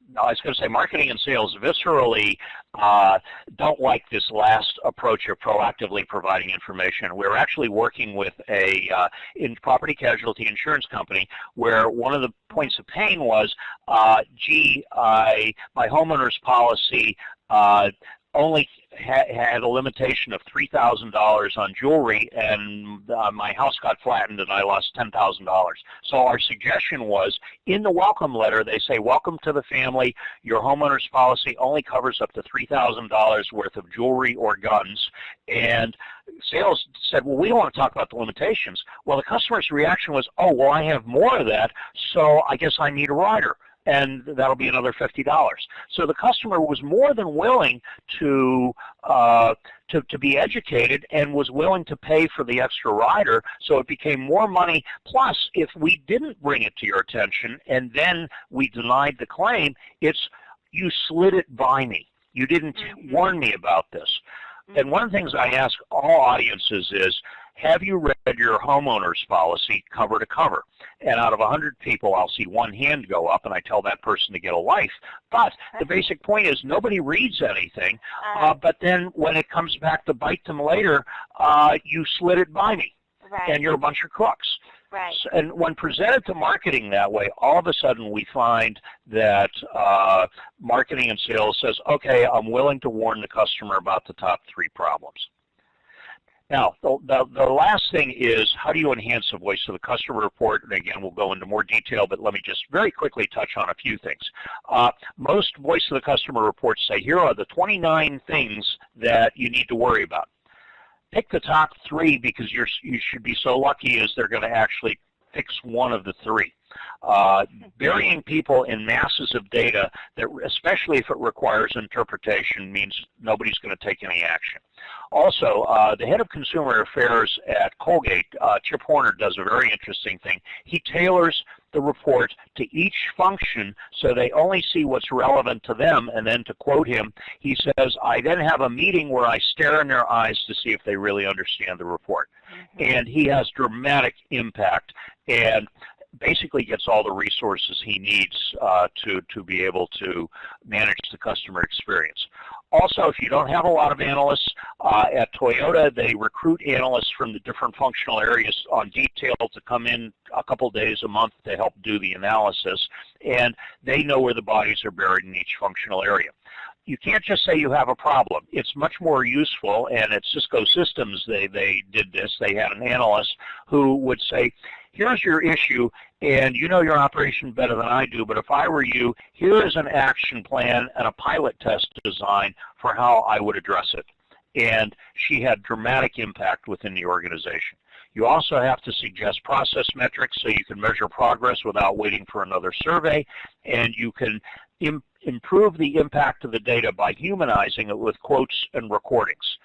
No, I was going to say marketing and sales viscerally don't like this last approach of proactively providing information. We're actually working with in property casualty insurance company where one of the points of pain was, my homeowner's policy only had a limitation of $3,000 on jewelry, and my house got flattened and I lost $10,000. So our suggestion was, in the welcome letter, they say, welcome to the family. Your homeowner's policy only covers up to $3,000 worth of jewelry or guns. And sales said, well, we don't want to talk about the limitations. Well, the customer's reaction was, oh, well, I have more of that, so I guess I need a rider. And that'll be another $50. So the customer was more than willing to be educated and was willing to pay for the extra rider, so it became more money. Plus, if we didn't bring it to your attention and then we denied the claim, it's you slid it by me. You didn't warn me about this. And one of the things I ask all audiences is, have you read your homeowner's policy cover to cover? And out of 100 people, I'll see one hand go up, and I tell that person to get a life. But the basic point is nobody reads anything, but then when it comes back to bite them later, you slid it by me, and you're a bunch of crooks. Right. And when presented to marketing that way, all of a sudden we find that marketing and sales says, okay, I'm willing to warn the customer about the top 3 problems. Now, the last thing is, how do you enhance the voice of the customer report? And again, we'll go into more detail, but let me just very quickly touch on a few things. Most voice of the customer reports say, here are the 29 things that you need to worry about. Pick the top 3 because you should be so lucky as they're going to actually fix one of the 3. Burying people in masses of data, that, especially if it requires interpretation, means nobody's going to take any action. Also, the head of consumer affairs at Colgate, Chip Horner, does a very interesting thing. He tailors the report to each function so they only see what's relevant to them, and then to quote him, he says, I then have a meeting where I stare in their eyes to see if they really understand the report. And he has dramatic impact and basically gets all the resources he needs to be able to manage the customer experience. Also, if you don't have a lot of analysts, at Toyota, they recruit analysts from the different functional areas on detail to come in a couple days a month to help do the analysis, and they know where the bodies are buried in each functional area. You can't just say you have a problem. It's much more useful, and at Cisco Systems they did this. They had an analyst who would say, here's your issue, and you know your operation better than I do, but if I were you, here is an action plan and a pilot test design for how I would address it. And she had dramatic impact within the organization. You also have to suggest process metrics so you can measure progress without waiting for another survey, and you can improve the impact of the data by humanizing it with quotes and recordings.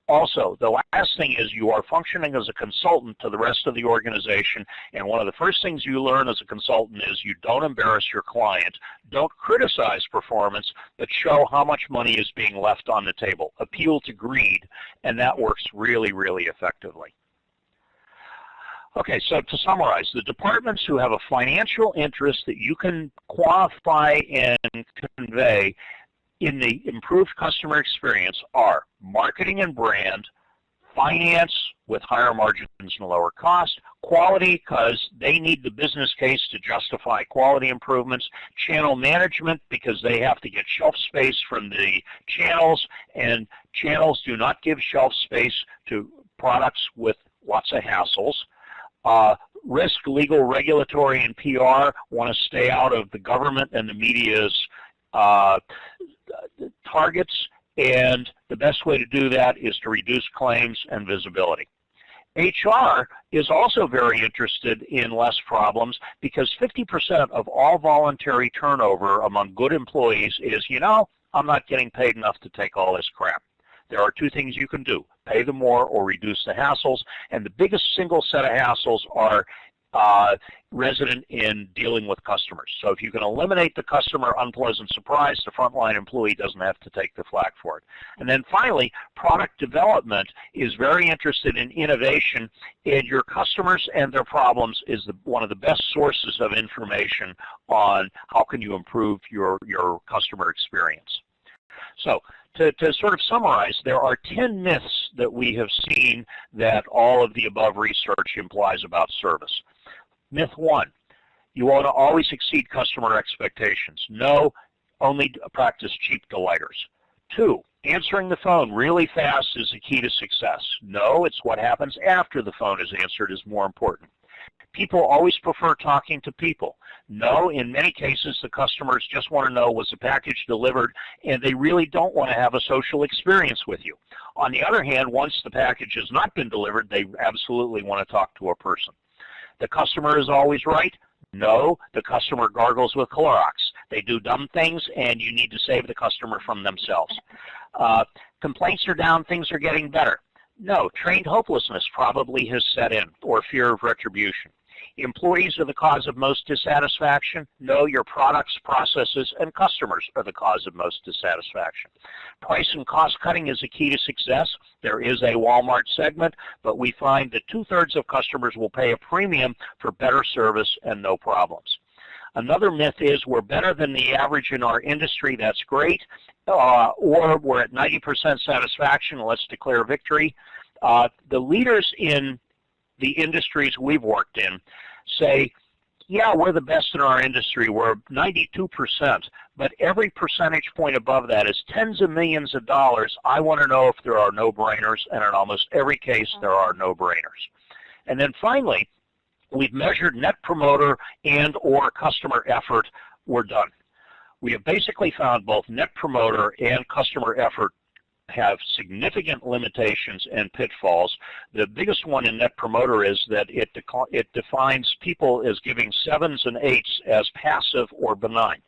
Also, the last thing is you are functioning as a consultant to the rest of the organization, and one of the first things you learn as a consultant is you don't embarrass your client, don't criticize performance, but show how much money is being left on the table. Appeal to greed, and that works really, really effectively. Okay, so to summarize, the departments who have a financial interest that you can quantify and convey in the improved customer experience are marketing and brand, finance with higher margins and lower cost, quality because they need the business case to justify quality improvements, channel management because they have to get shelf space from the channels, and channels do not give shelf space to products with lots of hassles. Risk, legal, regulatory, and PR want to stay out of the government and the media's targets, and the best way to do that is to reduce claims and visibility. HR is also very interested in less problems because 50% of all voluntary turnover among good employees is, you know, I'm not getting paid enough to take all this crap. There are two things you can do, pay them more or reduce the hassles, and the biggest single set of hassles are resident in dealing with customers. So if you can eliminate the customer unpleasant surprise, the frontline employee doesn't have to take the flak for it. And then finally, product development is very interested in innovation, and your customers and their problems is one of the best sources of information on how can you improve your customer experience. So to sort of summarize, there are 10 myths that we have seen that all of the above research implies about service. Myth 1, you want to always exceed customer expectations. No, only practice cheap delighters. 2, answering the phone really fast is the key to success. No, it's what happens after the phone is answered is more important. People always prefer talking to people. No, in many cases the customers just want to know was the package delivered, and they really don't want to have a social experience with you. On the other hand, once the package has not been delivered, they absolutely want to talk to a person. The customer is always right. No, the customer gargles with Clorox. They do dumb things, and you need to save the customer from themselves. Complaints are down, things are getting better. No, trained hopelessness probably has set in, or fear of retribution. Employees are the cause of most dissatisfaction. No, your products, processes, and customers are the cause of most dissatisfaction. Price and cost cutting is a key to success. There is a Walmart segment, but we find that 2/3 of customers will pay a premium for better service and no problems. Another myth is we're better than the average in our industry. That's great. Or we're at 90% satisfaction. Let's declare victory. The leaders in the industries we've worked in say, yeah, we're the best in our industry. We're 92%, but every percentage point above that is tens of millions of dollars. I want to know if there are no-brainers, and in almost every case, there are no-brainers. And then finally, we've measured net promoter and or customer effort. We're done. We have basically found both net promoter and customer effort have significant limitations and pitfalls. The biggest one in Net Promoter is that it defines people as giving 7s and 8s as passive or benign.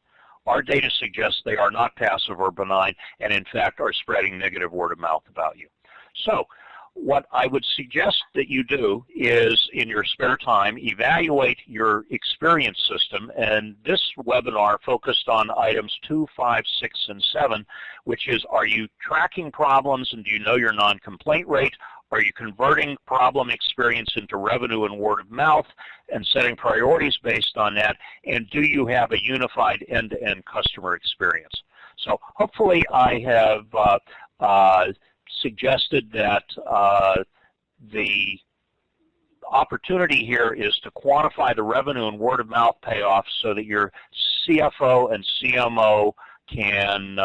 Our data suggests they are not passive or benign, and in fact are spreading negative word of mouth about you. So what I would suggest that you do is, in your spare time, evaluate your experience system, and this webinar focused on items 2, 5, 6, and 7, which is, are you tracking problems and do you know your non-complaint rate? Are you converting problem experience into revenue and word of mouth and setting priorities based on that? And do you have a unified end-to-end customer experience? So hopefully I have suggested that the opportunity here is to quantify the revenue and word of mouth payoff so that your CFO and CMO can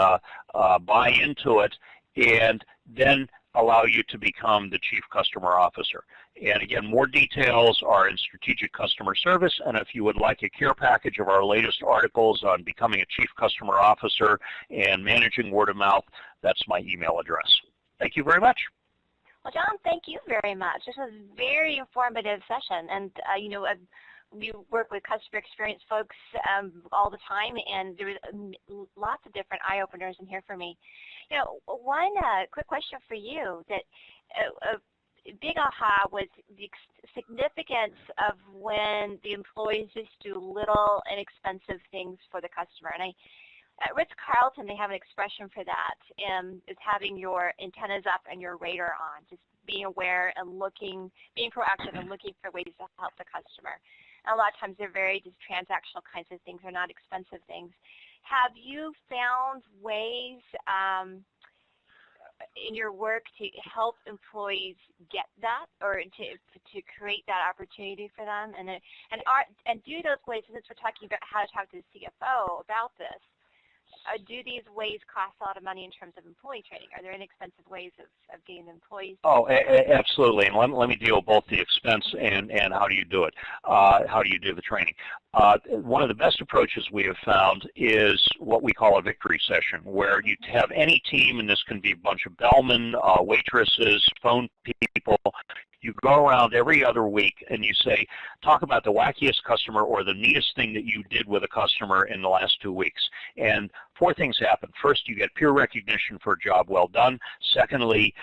buy into it and then allow you to become the Chief Customer Officer. And again, more details are in Strategic Customer Service, and if you would like a care package of our latest articles on becoming a Chief Customer Officer and managing word of mouth, that's my email address. Thank you very much. Well, John, thank you very much. This was a very informative session, and you work with customer experience folks all the time, and there was lots of different eye-openers in here for me. You know, one quick question for you, that a big aha was the significance of when the employees just do little inexpensive things for the customer. And at Ritz-Carlton, they have an expression for that, is having your antennas up and your radar on, just being aware and being proactive and looking for ways to help the customer. And a lot of times they're very just transactional kinds of things. They're not expensive things. Have you found ways in your work to help employees get that, or to create that opportunity for them? And do those ways, since we're talking about how to talk to the CFO about this, do these ways cost a lot of money in terms of employee training? Are there inexpensive ways of getting employees? Oh, absolutely. And let me deal with both the expense and how do you do it? How do you do the training? One of the best approaches we have found is what we call a victory session, where you have any team, and this can be a bunch of bellmen, waitresses, phone people. You go around every other week and you say, talk about the wackiest customer or the neatest thing that you did with a customer in the last 2 weeks. And 4 things happen. First, you get peer recognition for a job well done. Secondly,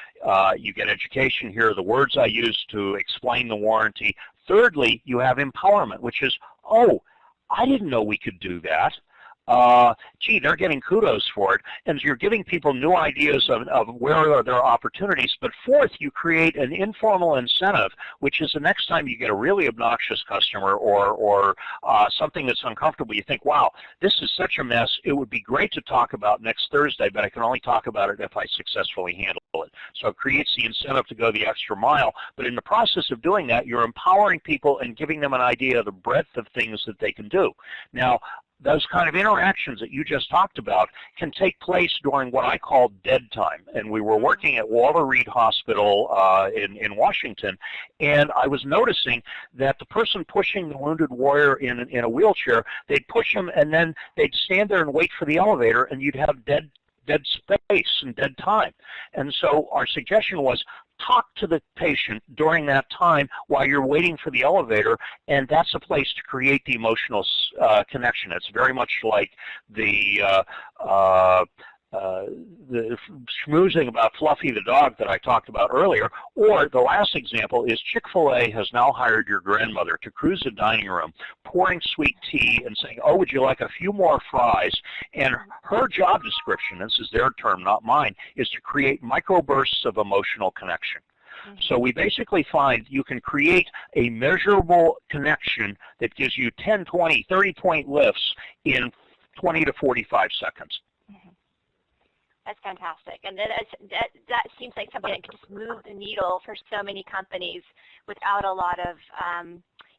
you get education. Here are the words I use to explain the warranty. Thirdly, you have empowerment, which is, oh, I didn't know we could do that. Gee, they're getting kudos for it, and you're giving people new ideas of where are their opportunities. But fourth, you create an informal incentive, which is the next time you get a really obnoxious customer or something that's uncomfortable, you think, wow, this is such a mess. It would be great to talk about next Thursday, but I can only talk about it if I successfully handle it. So it creates the incentive to go the extra mile. But in the process of doing that, you're empowering people and giving them an idea of the breadth of things that they can do. Now, those kind of interactions that you just talked about can take place during what I call dead time. And we were working at Walter Reed Hospital in Washington, and I was noticing that the person pushing the wounded warrior in a wheelchair, they'd push him and then they'd stand there and wait for the elevator, and you'd have dead space and dead time. And so our suggestion was, talk to the patient during that time while you're waiting for the elevator, and that's a place to create the emotional connection. It's very much like the schmoozing about Fluffy the dog that I talked about earlier. Or the last example is Chick-fil-A has now hired your grandmother to cruise the dining room, pouring sweet tea and saying, oh, would you like a few more fries? And her job description, this is their term, not mine, is to create microbursts of emotional connection. So we basically find you can create a measurable connection that gives you 10, 20, 30-point lifts in 20 to 45 seconds. That's fantastic, and that seems like something that can just move the needle for so many companies without a lot of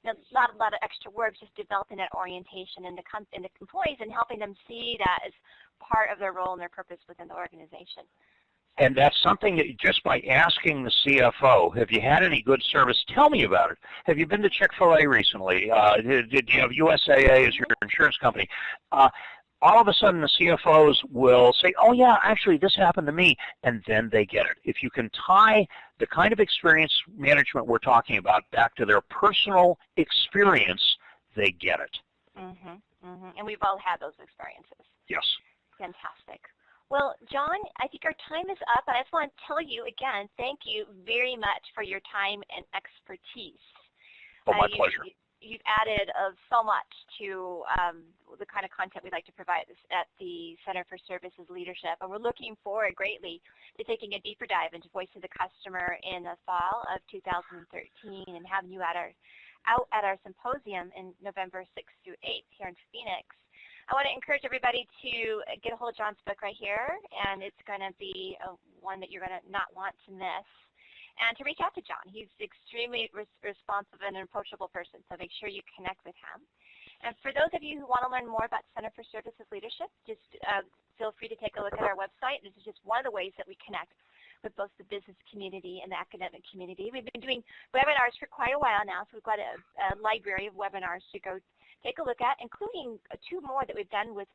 not a lot of extra work, just developing that orientation in the employees and helping them see that as part of their role and their purpose within the organization. And that's something that just by asking the CFO, have you had any good service? Tell me about it. Have you been to Chick-fil-A recently? Did you have USAA as your insurance company? All of a sudden the CFOs will say, oh yeah, actually this happened to me, and then they get it. If you can tie the kind of experience management we're talking about back to their personal experience, they get it. And we've all had those experiences. Yes. Fantastic. Well, John, I think our time is up, and I just want to tell you again, thank you very much for your time and expertise. Oh, my pleasure. You've added so much to the kind of content we'd like to provide at the Center for Services Leadership, and we're looking forward greatly to taking a deeper dive into Voice of the Customer in the fall of 2013 and having you out at our symposium in November 6th through 8th here in Phoenix. I want to encourage everybody to get a hold of John's book right here, and it's going to be one that you're going to not want to miss. And to reach out to John. He's extremely responsive and an approachable person, so make sure you connect with him. And for those of you who want to learn more about Center for Services Leadership, just feel free to take a look at our website. This is just one of the ways that we connect with both the business community and the academic community. We've been doing webinars for quite a while now, so we've got a library of webinars to go take a look at, including 2 more that we've done with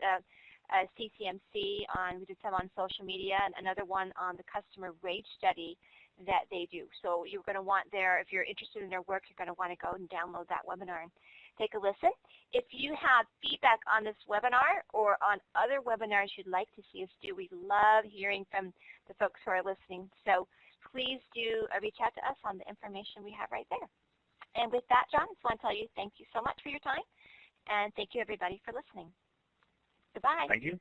CCMC. We did some on social media, and another one on the customer rage study that they do. So you're going to want if you're interested in their work, you're going to want to go and download that webinar and take a listen. If you have feedback on this webinar or on other webinars you'd like to see us do, we love hearing from the folks who are listening. So please do reach out to us on the information we have right there. And with that, John, I just want to tell you thank you so much for your time, and thank you, everybody, for listening. Goodbye. Thank you.